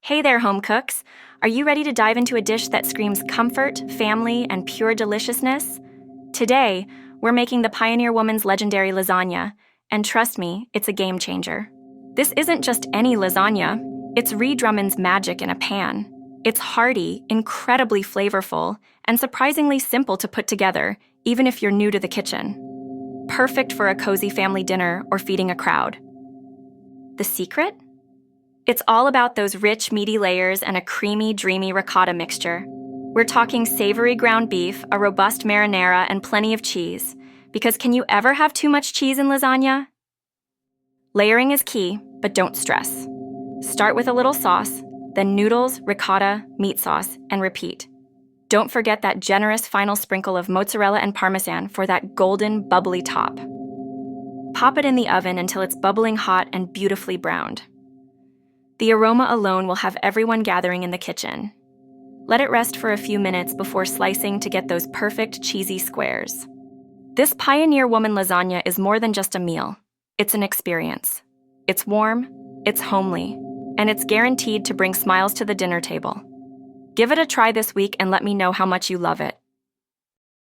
Hey there, home cooks! Are you ready to dive into a dish that screams comfort, family, and pure deliciousness? Today, we're making the Pioneer Woman's legendary lasagna, and trust me, it's a game changer. This isn't just any lasagna, it's Ree Drummond's magic in a pan. It's hearty, incredibly flavorful, and surprisingly simple to put together, even if you're new to the kitchen. Perfect for a cozy family dinner or feeding a crowd. The secret? It's all about those rich, meaty layers and a creamy, dreamy ricotta mixture. We're talking savory ground beef, a robust marinara, and plenty of cheese. Because can you ever have too much cheese in lasagna? Layering is key, but don't stress. Start with a little sauce, then noodles, ricotta, meat sauce, and repeat. Don't forget that generous final sprinkle of mozzarella and Parmesan for that golden, bubbly top. Pop it in the oven until it's bubbling hot and beautifully browned. The aroma alone will have everyone gathering in the kitchen. Let it rest for a few minutes before slicing to get those perfect cheesy squares. This Pioneer Woman lasagna is more than just a meal. It's an experience. It's warm, it's homely, and it's guaranteed to bring smiles to the dinner table. Give it a try this week and let me know how much you love it.